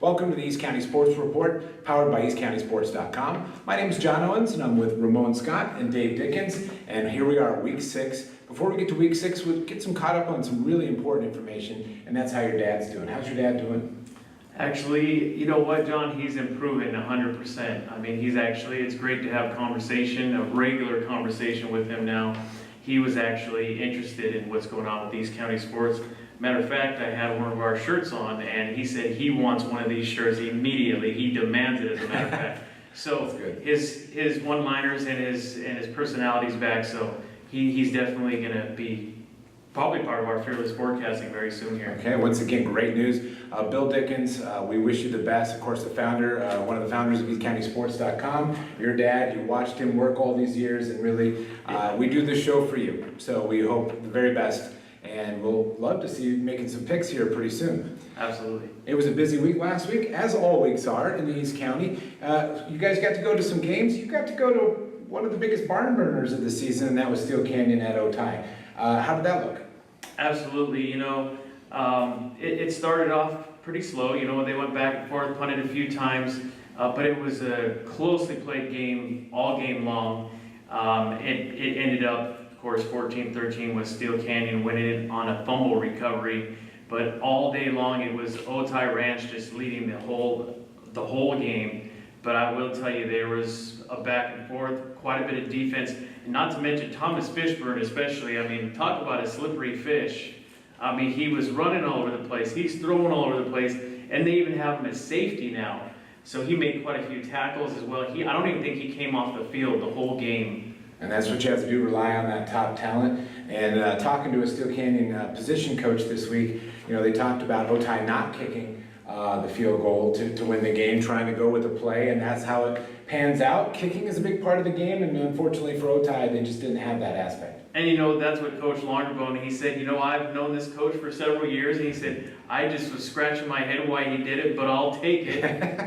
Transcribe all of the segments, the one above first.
Welcome to the East County Sports Report, powered by eastcountysports.com. My name is Jon Owens, and I'm with Ramon Scott and Dave Dickens, and here we are, Week 6. Before we get to Week 6, we'll get some caught up on some really important information, and that's how your dad's doing. How's your dad doing? Actually, you know what, John? He's improving 100%. I mean, it's great to have a regular conversation with him now. He was actually interested in what's going on with East County sports. Matter of fact, I had one of our shirts on, and he said he wants one of these shirts immediately. He demands it, as a matter of fact. So his one-liners and his personality's back. So he's definitely going to be probably part of our fearless forecasting very soon here. Okay, once again, great news. Bill Dickens, we wish you the best. Of course, the founder, one of the founders of eastcountysports.com. Your dad, you watched him work all these years, and really, we do this show for you. So we hope the very best, and we'll love to see you making some picks here pretty soon. Absolutely. It was a busy week last week, as all weeks are in the East County. You guys got to go to some games. You got to go to one of the biggest barn burners of the season, and that was Steel Canyon at Otay. How did that look? Absolutely. It started off pretty slow. They went back and forth, punted a few times, but it was a closely played game all game long. It ended up, of course, 14-13 with Steel Canyon winning it on a fumble recovery. But all day long, it was Otay Ranch just leading the whole game. But I will tell you, there was a back and forth, quite a bit of defense, and not to mention Thomas Fishburne especially. I mean, talk about a slippery fish. I mean, he was running all over the place. He's throwing all over the place, and they even have him at safety now. So he made quite a few tackles as well. I don't even think he came off the field the whole game. And that's what you have to do, rely on that top talent. And talking to a Steel Canyon position coach this week, they talked about Otay not kicking the field goal to win the game, trying to go with the play, and that's how it pans out. Kicking is a big part of the game, and unfortunately for Otay, they just didn't have that aspect. And that's what Coach Longerbone, he said, I've known this coach for several years, and he said, I just was scratching my head why he did it, but I'll take it.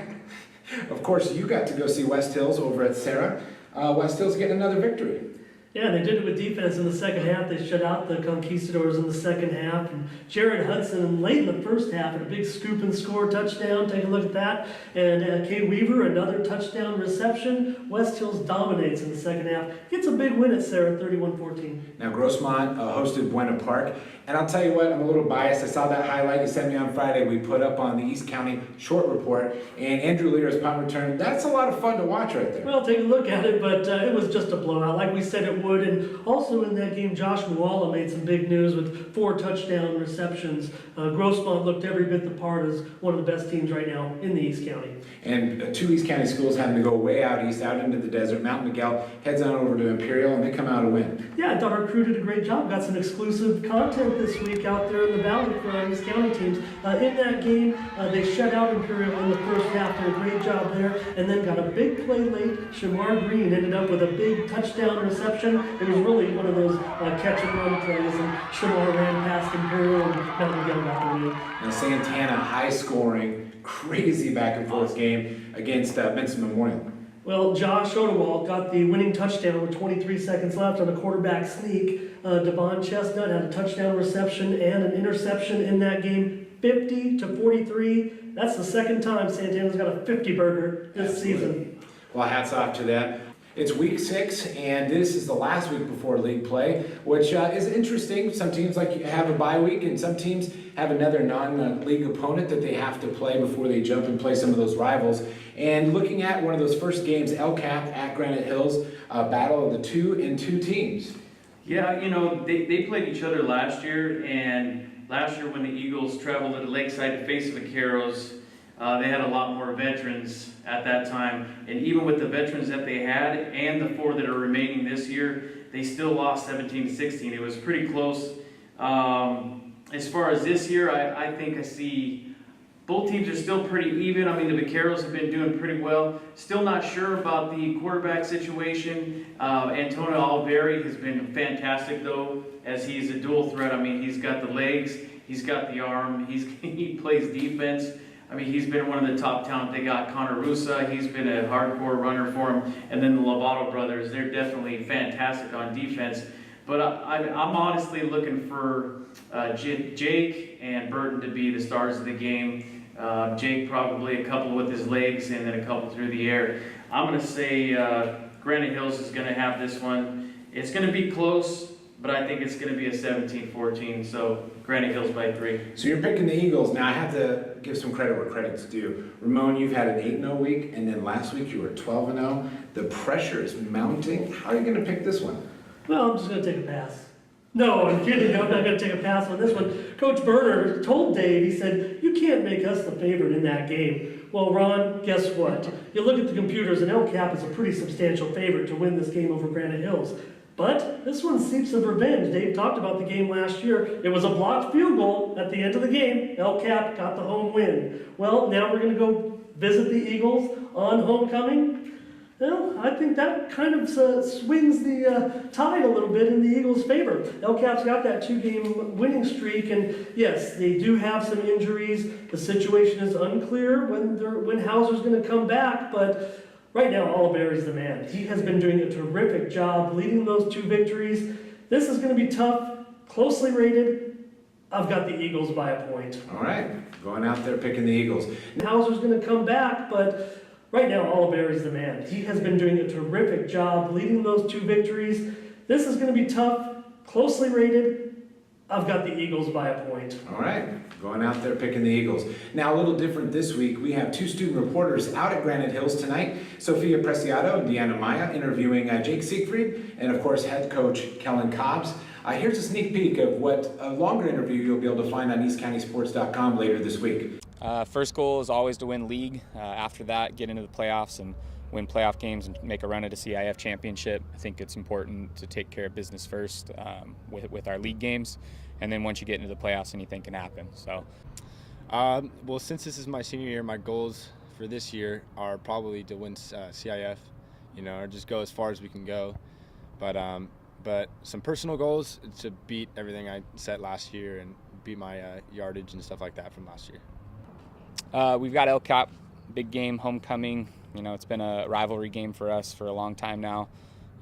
Of course, you got to go see West Hills over at Sarah. West Hills getting another victory. Yeah, they did it with defense in the second half. They shut out the Conquistadors in the second half. And Jared Hudson, late in the first half, had a big scoop and score touchdown. Take a look at that. And Kay Weaver, another touchdown reception. West Hills dominates in the second half. Gets a big win at Sarah, 31-14. Now, Grossmont hosted Buena Park. And I'll tell you what, I'm a little biased. I saw that highlight you sent me on Friday. We put up on the East County Short Report. And Andrew Lear's punt return, that's a lot of fun to watch right there. Well, take a look at it, but it was just a blowout, like we said it would. And also in that game, Josh Muala made some big news with 4 touchdown receptions. Grossmont looked every bit the part as one of the best teams right now in the East County. And 2 East County schools having to go way out east, out into the desert. Mount Miguel heads on over to Imperial, and they come out a win. Yeah, I thought our crew did a great job. Got some exclusive content this week out there in the valley for our East County teams. In that game, they shut out Imperial in the first half. Did a great job there, and then got a big play late. Shamar Green ended up with a big touchdown reception. It was really one of those catch and run plays, and Shamar ran past Imperial, and Mount Miguel got the win. Now Santana, high scoring, crazy back and forth game against Benson Memorial. Well, Josh Odewald got the winning touchdown with 23 seconds left on a quarterback sneak. Devon Chestnut had a touchdown reception and an interception in that game, 50-43. That's the second time Santana's got a 50-burger this season. Well, hats off to that. It's week 6, and this is the last week before league play, which is interesting. Some teams have a bye week, and some teams have another non-league opponent that they have to play before they jump and play some of those rivals. And looking at one of those first games, El Cap at Granite Hills, battle of the 2 teams. Yeah, they played each other last year, and last year when the Eagles traveled to Lakeside to face the Vaqueros, they had a lot more veterans at that time, and even with the veterans that they had and the 4 that are remaining this year, they still lost 17-16. It was pretty close. As far as this year, I think I see both teams are still pretty even. I mean, the Vaqueros have been doing pretty well. Still not sure about the quarterback situation. Antonio Alveri has been fantastic, though, as he's a dual threat. I mean, he's got the legs, he's got the arm, he plays defense. I mean, he's been one of the top talent. They got Connor Russa. He's been a hardcore runner for him. And then the Lovato brothers, they're definitely fantastic on defense. But I'm honestly looking for Jake and Burton to be the stars of the game. Jake probably a couple with his legs and then a couple through the air. I'm going to say Granite Hills is going to have this one. It's going to be close, but I think it's going to be a 17-14, so Granite Hills by 3. So you're picking the Eagles. Now I have to give some credit where credit's due. Ramon, you've had an 8-0 week, and then last week you were 12-0. The pressure is mounting. How are you going to pick this one? Well, I'm just going to take a pass. No, I'm kidding. I'm not going to take a pass on this one. Coach Berner told Dave, he said, you can't make us the favorite in that game. Well, Ron, guess what? You look at the computers, and El Cap is a pretty substantial favorite to win this game over Granite Hills. But this one seeps of revenge. Dave talked about the game last year. It was a blocked field goal at the end of the game. El Cap got the home win. Well, now we're going to go visit the Eagles on homecoming. Well, I think that kind of swings the tide a little bit in the Eagles' favor. El Cap's got that 2-game winning streak, and yes, they do have some injuries. The situation is unclear when Hauser's going to come back, but right now, Oliver's the man. He has been doing a terrific job leading those 2 victories. This is going to be tough, closely rated. I've got the Eagles by a point. All right, going out there picking the Eagles. Hauser's going to come back, but right now, Oliver's the man. He has been doing a terrific job leading those 2 victories. This is going to be tough, closely rated. I've got the Eagles by a point. All right, going out there picking the Eagles. Now, a little different this week. We have 2 student reporters out at Granite Hills tonight. Sophia Preciado and Deanna Maya interviewing Jake Siegfried and, of course, head coach Kellen Cobbs. Here's a sneak peek of what a longer interview you'll be able to find on eastcountysports.com later this week. First goal is always to win league. After that, get into the playoffs and win playoff games and make a run at a CIF championship. I think it's important to take care of business first with our league games, and then once you get into the playoffs, anything can happen. So, well, since this is my senior year, my goals for this year are probably to win CIF, or just go as far as we can go. But some personal goals to beat everything I set last year and beat my yardage and stuff like that from last year. We've got El Cap, big game, homecoming. It's been a rivalry game for us for a long time now.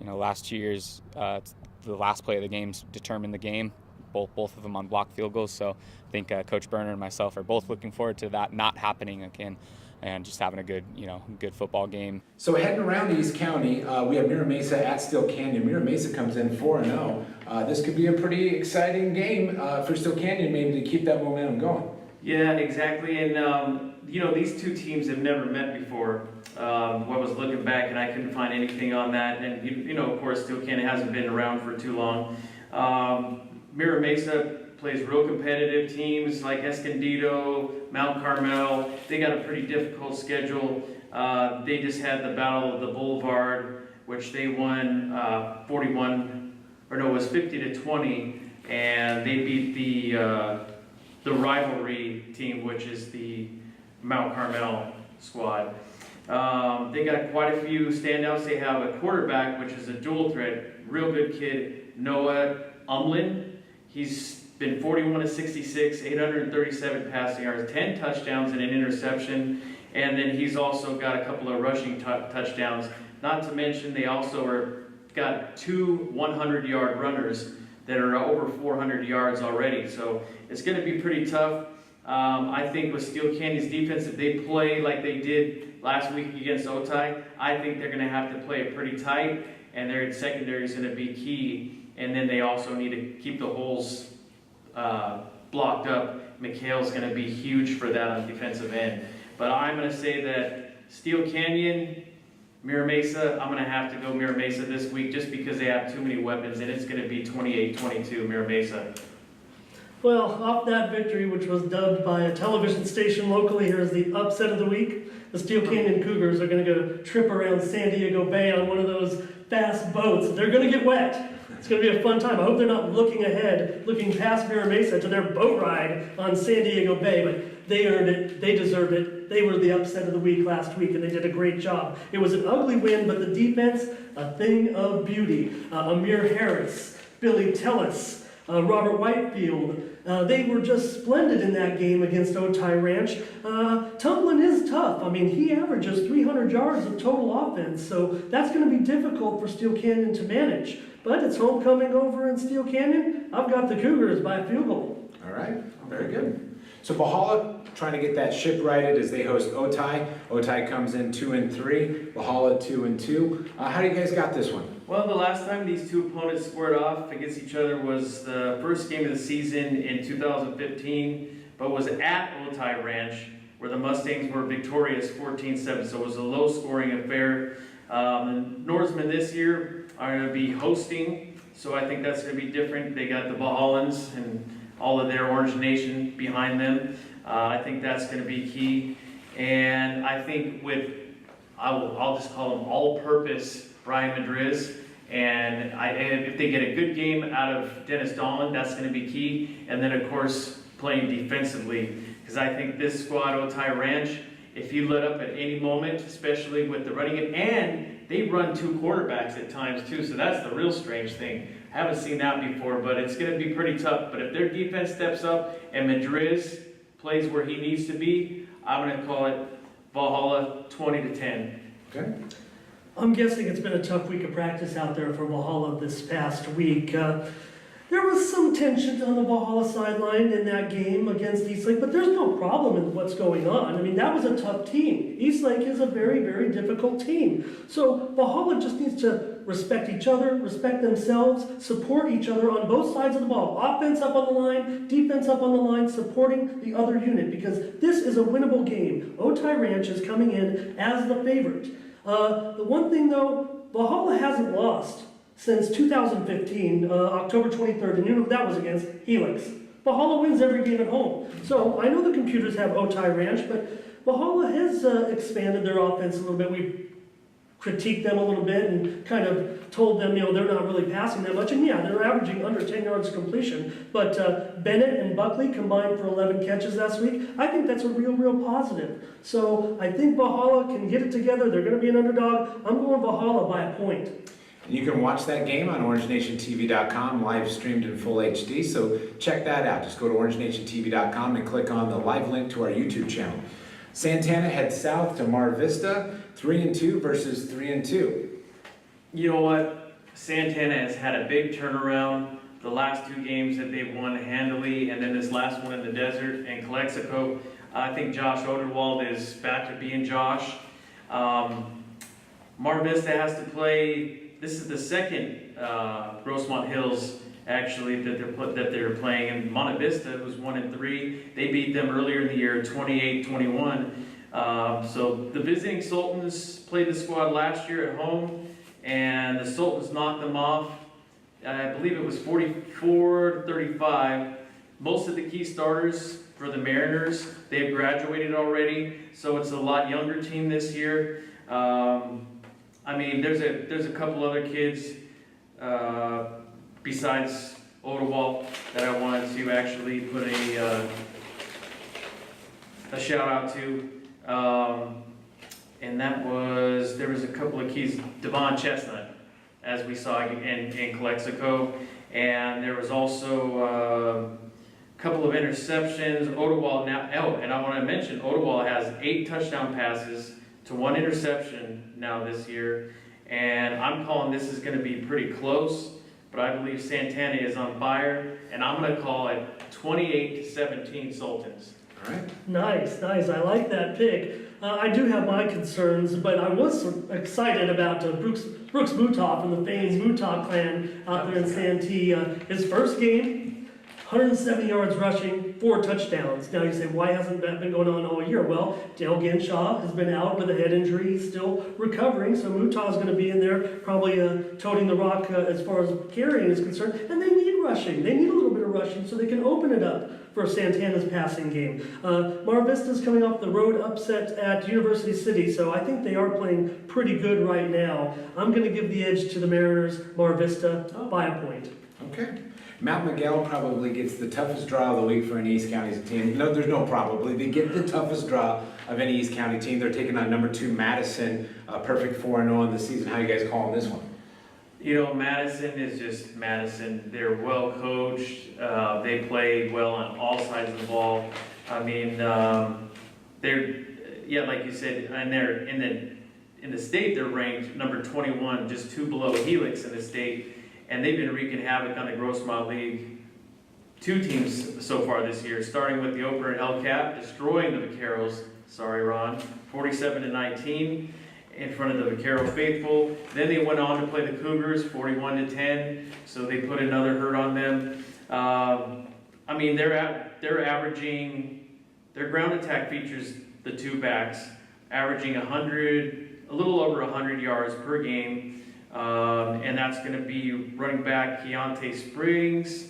Last 2 years, the last play of the games determined the game, both of them on blocked field goals. So I think Coach Berner and myself are both looking forward to that not happening again and just having a good football game. So heading around East County, we have Mira Mesa at Steel Canyon. Mira Mesa comes in 4-0. This could be a pretty exciting game for Steel Canyon, maybe to keep that momentum going. Yeah, exactly. And, these 2 teams have never met before. I was looking back and I couldn't find anything on that. And, of course, Steel Canyon hasn't been around for too long. Mira Mesa plays real competitive teams like Escondido, Mount Carmel. They got a pretty difficult schedule. They just had the Battle of the Boulevard, which they won 50-20, and they beat the rivalry team, which is the Mount Carmel squad. They got quite a few standouts. They have a quarterback, which is a dual threat, real good kid, Noah Umlin. He's been 41-66, 837 passing yards, 10 touchdowns and an interception, and then he's also got a couple of rushing touchdowns. Not to mention, they also got 2 100-yard runners that are over 400 yards already. So it's going to be pretty tough. I think with Steel Canyon's defense, if they play like they did last week against Otay, I think they're going to have to play it pretty tight, and their secondary is going to be key. And then they also need to keep the holes blocked up. McHale's going to be huge for that on defensive end. But I'm going to say that Steel Canyon, Mira Mesa, I'm going to have to go Mira Mesa this week just because they have too many weapons, and it's going to be 28-22 Mira Mesa. Well, off that victory, which was dubbed by a television station locally here as the upset of the week, the Steel Canyon Cougars are going to go trip around San Diego Bay on one of those fast boats. They're going to get wet. It's going to be a fun time. I hope they're not looking ahead, looking past Mira Mesa to their boat ride on San Diego Bay, but they earned it. They deserved it. They were the upset of the week last week, and they did a great job. It was an ugly win, but the defense, a thing of beauty. Amir Harris, Billy Tellis, Robert Whitefield, they were just splendid in that game against Otay Ranch. Tumblin is tough. I mean, he averages 300 yards of total offense, so that's going to be difficult for Steel Canyon to manage. But it's homecoming over in Steel Canyon. I've got the Cougars by a field goal. All right, very good. So Valhalla trying to get that ship righted as they host Otay. Otay comes in 2-3, Valhalla 2-2. How do you guys got this one? Well, the last time these two opponents squared off against each other was the first game of the season in 2015, but was at Otay Ranch, where the Mustangs were victorious 14-7, so it was a low-scoring affair. The Norsemen this year are going to be hosting, so I think that's going to be different. They got the Valhallans and all of their Orange Nation behind them. I think that's going to be key. And I think I'll just call them all-purpose Brian Madriz. And if they get a good game out of Dennis Dahlin, that's going to be key. And then, of course, playing defensively. Because I think this squad, Otay Ranch, if you let up at any moment, especially with the running game, and they run two quarterbacks at times too, so that's the real strange thing. I haven't seen that before, but it's going to be pretty tough. But if their defense steps up and Madriz plays where he needs to be, I'm going to call it Valhalla 20-10. Okay. I'm guessing it's been a tough week of practice out there for Valhalla this past week. There was some tension on the Valhalla sideline in that game against Eastlake, but there's no problem in what's going on. I mean, that was a tough team. Eastlake is a very, very difficult team. So Valhalla just needs to respect each other, respect themselves, support each other on both sides of the ball. Offense up on the line, defense up on the line, supporting the other unit, because this is a winnable game. Otay Ranch is coming in as the favorite. The one thing though, Valhalla hasn't lost since 2015, October 23rd, and you know that was against Helix. Valhalla wins every game at home. So I know the computers have Otay Ranch, but Valhalla has expanded their offense a little bit. We've critiqued them a little bit and kind of told them, you know, they're not really passing that much. And yeah, they're averaging under 10 yards completion. But Bennett and Buckley combined for 11 catches last week. I think that's a real positive. So I think Valhalla can get it together. They're going to be an underdog. I'm going Valhalla by a point. You can watch that game on OrangeNationTV.com, live streamed in full HD, so check that out. Just go to OrangeNationTV.com and click on the live link to our YouTube channel. Santana heads south to Mar Vista, 3-2 versus 3-2. You know what? Santana has had a big turnaround. The last two games that they've won handily, and then this last one in the desert in Calexico. I think Josh Oderwald is back to being Josh. Mar Vista has to play. This is the second Grossmont Hills actually that they're playing, and Monte Vista was 1-3. They beat them earlier in the year, 28-21. So the visiting Sultans played the squad last year at home, and the Sultans knocked them off. I believe it was 44-35. Most of the key starters for the Mariners, they've graduated already, so it's a lot younger team this year. I mean, there's a couple other kids besides Oderwald that I wanted to actually put a shout out to, and that was, there was a couple of keys. Devon Chestnut, as we saw in Calexico, and there was also a couple of interceptions. Oderwald now, and I want to mention Oderwald has 8 touchdown passes to 1 interception now this year, and I'm calling this is going to be pretty close, but I believe Santana is on fire, and I'm going to call it 28-17 Sultans. All right. Nice. I like that pick. I do have my concerns, but I was excited about Brooks Mutov and the famed Mutov clan out there in Santee. His first game, 170 yards rushing, 4 touchdowns. Now you say, why hasn't that been going on all year? Well, Dale Genshaw has been out with a head injury. He's still recovering, so Mutah's going to be in there probably toting the rock as far as carrying is concerned. And they need rushing. They need a little bit of rushing so they can open it up for Santana's passing game. Mar Vista's coming off the road upset at University City, so I think they are playing pretty good right now. I'm going to give the edge to the Mariners, Mar Vista, by a point. Okay. Mount Miguel probably gets the toughest draw of the week for any East County team. No, there's no probably. They get the toughest draw of any East County team. They're taking on number 2 Madison, perfect 4-0 in the season. How you guys calling this one? You know, Madison is just Madison. They're well coached. They play well on all sides of the ball. I mean, they're, yeah, like you said, and they're in the state. They're ranked number 21, just 2 below Helix in the state. And they've been wreaking havoc on the Grossmont League two teams so far this year, starting with the opener at El Cap, destroying the Vaqueros, sorry Ron, 47-19 in front of the Vaquero faithful. Then they went on to play the Cougars, 41-10, so they put another hurt on them. I mean, they're averaging, their ground attack features the two backs, averaging a little over 100 yards per game, and that's going to be running back Keontae Springs,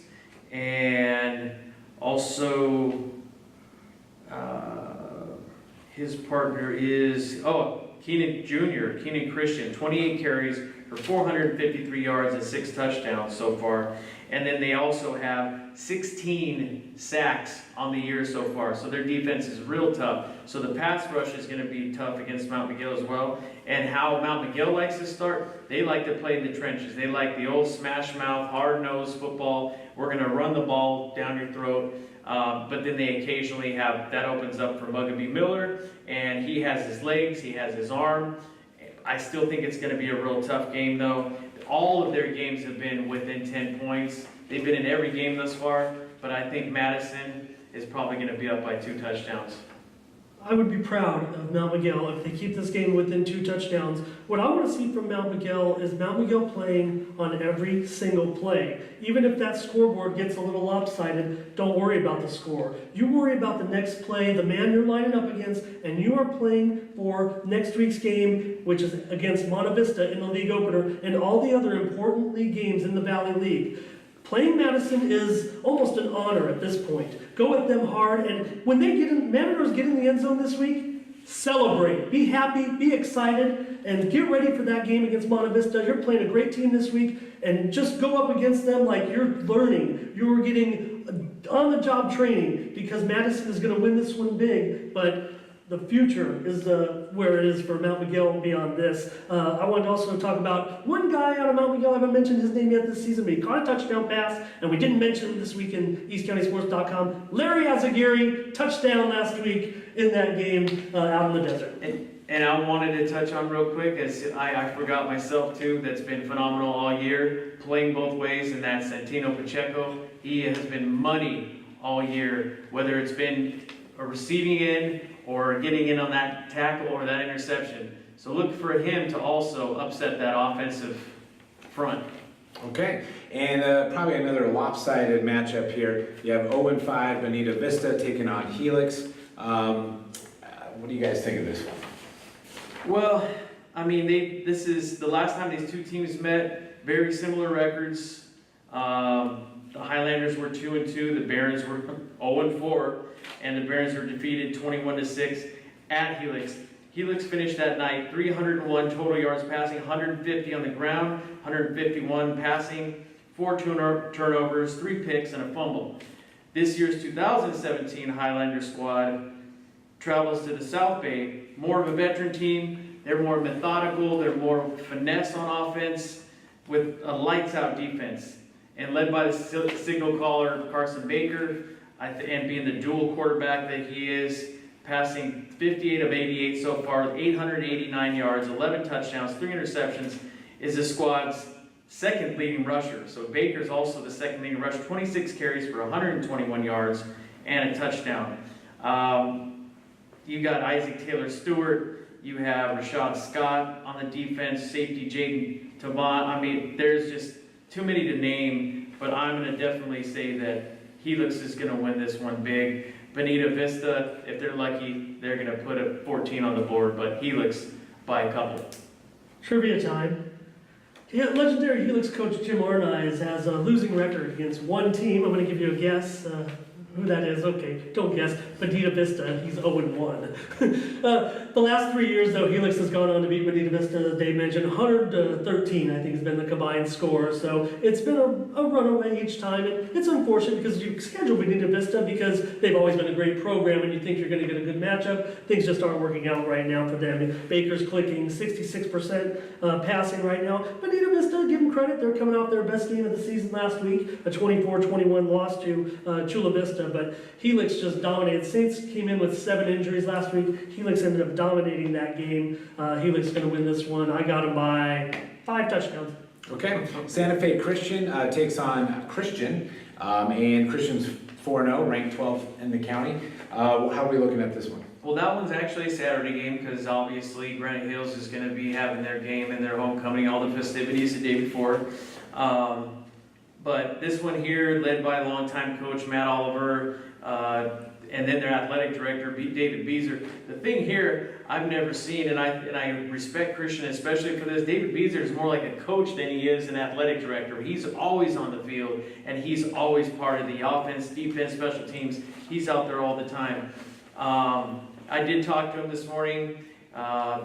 and also his partner is, Keenan Christian, 28 carries for 453 yards and 6 touchdowns so far. And then they also have 16 sacks on the year so far. So their defense is real tough. So the pass rush is going to be tough against Mount Miguel as well. And how Mount Miguel likes to start, they like to play in the trenches. They like the old smash mouth, hard-nosed football. We're going to run the ball down your throat. But then they occasionally have, that opens up for Mugabe Miller, and he has his legs, he has his arm. I still think it's going to be a real tough game though. All of their games have been within 10 points. They've been in every game thus far, but I think Madison is probably going to be up by 2 touchdowns. I would be proud of Mount Miguel if they keep this game within 2 touchdowns. What I want to see from Mount Miguel is Mount Miguel playing on every single play. Even if that scoreboard gets a little lopsided, don't worry about the score. You worry about the next play, the man you're lining up against, and you are playing for next week's game, which is against Monte Vista in the league opener, and all the other important league games in the Valley League. Playing Madison is almost an honor at this point. Go at them hard, and when they Mariners get in the end zone this week, celebrate. Be happy, be excited, and get ready for that game against Monte Vista. You're playing a great team this week, and just go up against them like you're learning. You're getting on-the-job training, because Madison is going to win this one big, but the future is where it is for Mount Miguel beyond this. I wanted to also talk about one guy out of Mount Miguel. I haven't mentioned his name yet this season, but he caught a touchdown pass, and we didn't mention him this week in EastCountySports.com. Larry Azaguirre, touchdown last week in that game out in the desert. And I wanted to touch on real quick, as I forgot myself too, that's been phenomenal all year, playing both ways, and that's Santino Pacheco. He has been money all year, whether it's been a receiving end or getting in on that tackle or that interception. So look for him to also upset that offensive front. Okay, and probably another lopsided matchup here. You have 0-5 Bonita Vista taking on Helix. What do you guys think of this one? Well, I mean, this is the last time these two teams met. Very similar records. The Highlanders were 2-2. The Barons were 0-4. And the Barons were defeated 21-6 at Helix. Helix finished that night 301 total yards passing, 150 on the ground, 151 passing, 4 turnovers, 3 picks, and a fumble. This year's 2017 Highlander squad travels to the South Bay, more of a veteran team. They're more methodical, they're more finesse on offense with a lights-out defense. And led by the signal caller Carson Baker, and being the dual quarterback that he is, passing 58 of 88 so far, 889 yards, 11 touchdowns, 3 interceptions, is the squad's second leading rusher. So Baker's also the second leading rusher, 26 carries for 121 yards and a touchdown. You got Isaac Taylor Stewart, you have Rashad Scott on the defense, safety Jaden Tavon. I mean, there's just too many to name, but I'm going to definitely say that Helix is going to win this one big. Bonita Vista, if they're lucky, they're going to put a 14 on the board, but Helix by a couple. Trivia time. Yeah, legendary Helix coach Jim Arnaiz has a losing record against one team. I'm going to give you a guess who that is. Okay, don't guess. Bonita Vista, he's 0-1. The last 3 years, though, Helix has gone on to beat Bonita Vista, as Dave mentioned. 113, I think, has been the combined score. So it's been a runaway each time. And it's unfortunate because you schedule Bonita Vista because they've always been a great program and you think you're going to get a good matchup. Things just aren't working out right now for them. Baker's clicking 66% passing right now. Bonita Vista, give them credit. They're coming off their best game of the season last week, a 24-21 loss to Chula Vista. But Helix just dominated. Saints came in with 7 injuries last week. Helix ended up dominating that game. Helix is going to win this one. I got him by 5 touchdowns. Okay, Santa Fe Christian takes on Christian. And Christian's 4-0, ranked 12th in the county. How are we looking at this one? Well, that one's actually a Saturday game because obviously Granite Hills is going to be having their game and their homecoming, all the festivities the day before. But this one here, led by longtime coach Matt Oliver, and then their athletic director, David Beezer. The thing here I've never seen, and I respect Christian especially for this, David Beezer is more like a coach than he is an athletic director. He's always on the field, and he's always part of the offense, defense, special teams. He's out there all the time. I did talk to him this morning.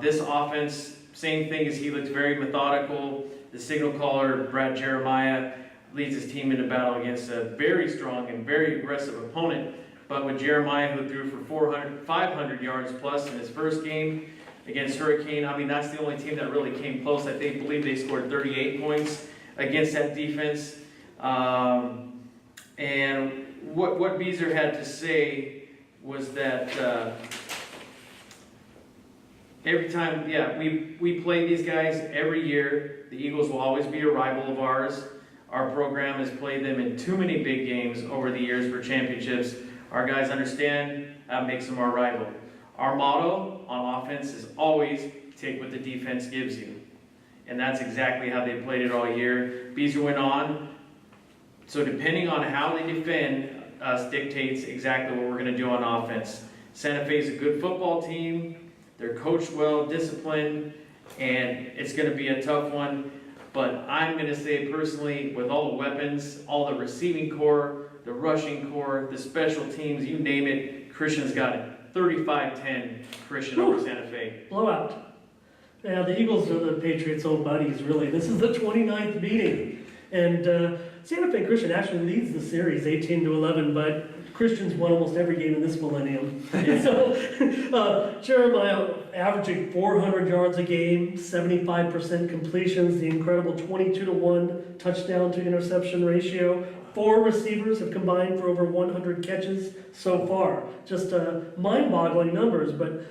This offense, same thing as he looks very methodical. The signal caller, Brad Jeremiah, leads his team into battle against a very strong and very aggressive opponent. But with Jeremiah, who threw for 500 yards plus in his first game against Hurricane, I mean, that's the only team that really came close. I believe they scored 38 points against that defense. And what Beezer had to say was that every time, we play these guys every year. The Eagles will always be a rival of ours. Our program has played them in too many big games over the years for championships. Our guys understand that makes them our rival. Our motto on offense is always take what the defense gives you. And that's exactly how they played it all year. Beezer went on. So depending on how they defend us dictates exactly what we're going to do on offense. Santa Fe is a good football team. They're coached well, disciplined, and it's going to be a tough one. But I'm going to say personally, with all the weapons, all the receiving core, the rushing core, the special teams, you name it, Christian's got it. 35-10 Christian over Santa Fe. Blowout. Yeah, the Eagles are the Patriots' old buddies, really. This is the 29th meeting. And Santa Fe Christian actually leads the series 18-11, but Christian's won almost every game in this millennium. So Jeremiah averaging 400 yards a game, 75% completions, the incredible 22-1 touchdown to interception ratio. 4 receivers have combined for over 100 catches so far. Just mind-boggling numbers, but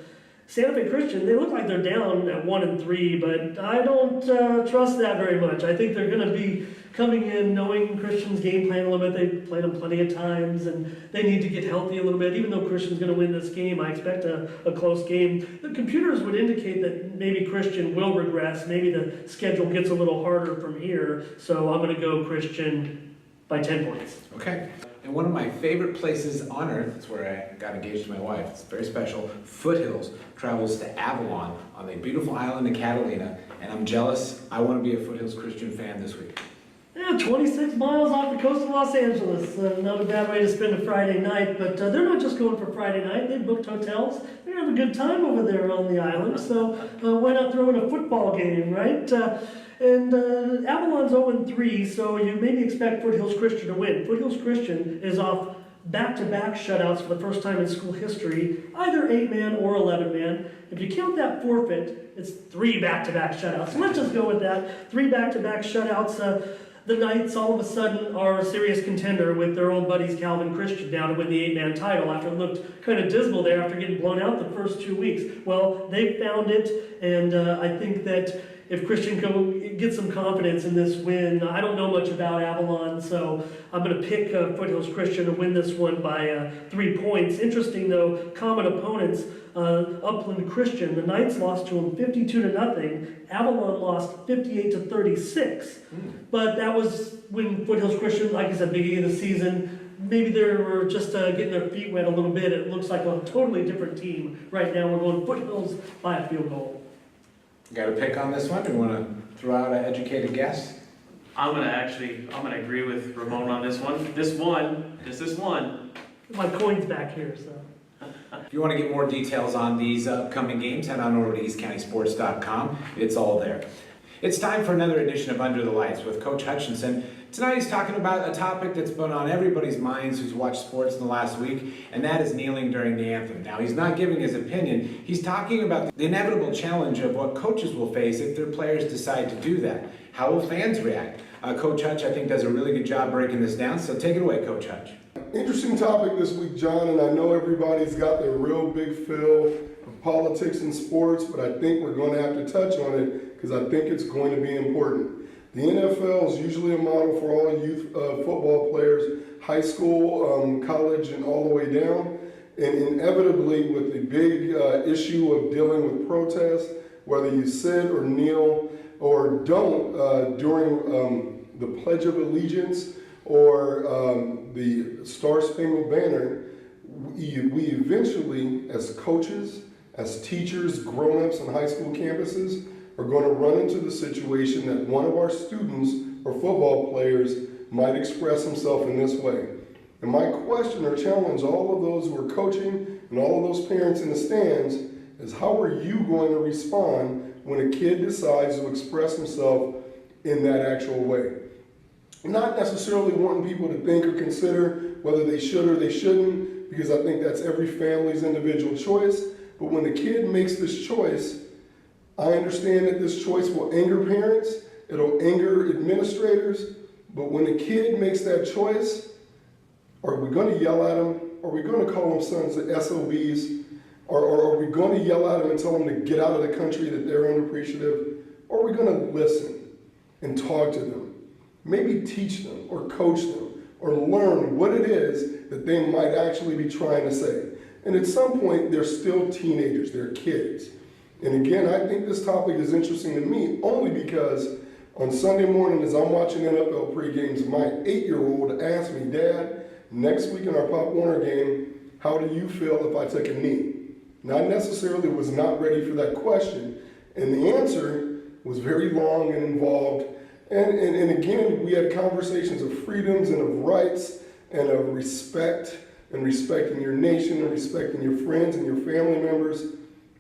Santa Fe Christian, they look like they're down at 1-3, but I don't trust that very much. I think they're going to be coming in knowing Christian's game plan a little bit. They've played them plenty of times, and they need to get healthy a little bit. Even though Christian's going to win this game, I expect a close game. The computers would indicate that maybe Christian will regress. Maybe the schedule gets a little harder from here, so I'm going to go Christian by 10 points. Okay. And one of my favorite places on earth, it's where I got engaged to my wife, it's very special, Foothills, travels to Avalon on the beautiful island of Catalina, and I'm jealous. I want to be a Foothills Christian fan this week. Yeah, 26 miles off the coast of Los Angeles. Not a bad way to spend a Friday night, but they're not just going for Friday night. They've booked hotels. They're going to have a good time over there on the island, so why not throw in a football game, right? And Avalon's 0-3, so you maybe expect Foothills Christian to win. Foothills Christian is off back-to-back shutouts for the first time in school history, either 8-man or 11-man. If you count that forfeit, it's 3 back-to-back shutouts. So let's just go with that. 3 back-to-back shutouts. The Knights all of a sudden are a serious contender with their old buddies Calvin Christian now to win the 8-man title after it looked kind of dismal there after getting blown out the first 2 weeks. Well, they found it, and I think that if Christian can get some confidence in this win, I don't know much about Avalon, so I'm going to pick Foothills Christian to win this one by 3 points. Interesting though, common opponents, Upland Christian, the Knights lost to them 52-0. Avalon lost 58-36. But that was when Foothills Christian, like I said, beginning of the season, maybe they were just getting their feet wet a little bit. It looks like a totally different team right now. We're going Foothills by a field goal. Got a pick on this one? You want to throw out an educated guess? I'm gonna agree with Ramon on this one. This one. My coin's back here, so. If you want to get more details on these upcoming games, head on over to eastcountysports.com. It's all there. It's time for another edition of Under the Lights with Coach Hutchinson. Tonight he's talking about a topic that's been on everybody's minds who's watched sports in the last week, and that is kneeling during the anthem. Now, he's not giving his opinion. He's talking about the inevitable challenge of what coaches will face if their players decide to do that. How will fans react? Coach Hutch, I think, does a really good job breaking this down, so take it away, Coach Hutch. Interesting topic this week, John, and I know everybody's got their real big fill of politics and sports, but I think we're going to have to touch on it because I think it's going to be important. The NFL is usually a model for all youth football players. high school, college, and all the way down. And inevitably, with the big issue of dealing with protests, whether you sit or kneel or don't during the Pledge of Allegiance or the Star Spangled Banner, we eventually, as coaches, as teachers, grown-ups on high school campuses, are going to run into the situation that one of our students or football players might express himself in this way. And my question or challenge all of those who are coaching and all of those parents in the stands is, how are you going to respond when a kid decides to express himself in that actual way? Not necessarily wanting people to think or consider whether they should or they shouldn't, because I think that's every family's individual choice. But when the kid makes this choice, I understand that this choice will anger parents, it'll anger administrators, but when the kid makes that choice, are we going to yell at them? Are we going to call them sons of SOBs? Or are we going to yell at them and tell them to get out of the country that they're unappreciative? Or are we going to listen and talk to them? Maybe teach them or coach them or learn what it is that they might actually be trying to say. And at some point, they're still teenagers, they're kids. And again, I think this topic is interesting to me only because on Sunday morning, as I'm watching NFL pre-games, my 8-year-old asked me, "Dad, next week in our Pop Warner game, how do you feel if I took a knee?" Now, I necessarily was not ready for that question, and the answer was very long and involved. And again, we had conversations of freedoms and of rights and of respect and respecting your nation and respecting your friends and your family members.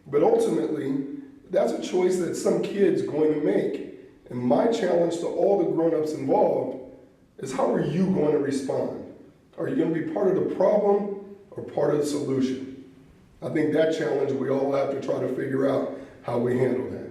But ultimately, that's a choice that some kid's going to make. And my challenge to all the grown-ups involved is, how are you going to respond? Are you going to be part of the problem or part of the solution? I think that challenge we all have to try to figure out how we handle that.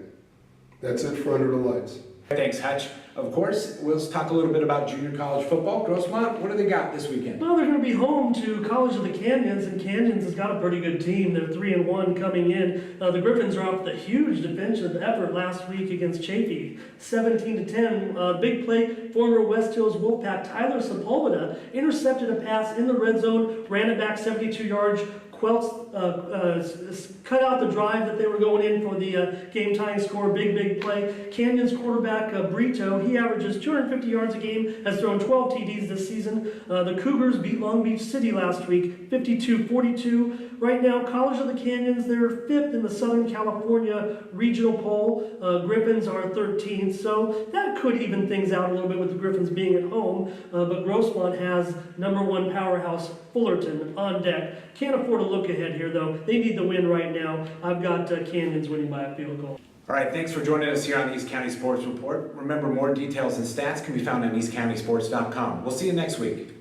That's it for Under the Lights. Thanks, Hutch. Of course, we'll talk a little bit about junior college football. Grossmont, what do they got this weekend? Well, they're going to be home to College of the Canyons, and Canyons has got a pretty good team. They're 3-1 coming in. The Griffins are off the huge defensive effort last week against Chaffee, 17-10. Big play, former West Hills Wolfpack Tyler Sepulveda intercepted a pass in the red zone, ran it back 72 yards, cut out the drive that they were going in for the game-tying score. Big play. Canyons quarterback Brito, he averages 250 yards a game, has thrown 12 TDs this season. The Cougars beat Long Beach City last week, 52-42. Right now, College of the Canyons, they're 5th in the Southern California regional poll. Griffins are 13th, so that could even things out a little bit with the Griffins being at home. But Grossmont has #1 powerhouse Fullerton on deck. Can't afford to look ahead here, though. They need the win right now. I've got Canyons winning by a field goal. All right, thanks for joining us here on the East County Sports Report. Remember, more details and stats can be found on eastcountysports.com. We'll see you next week.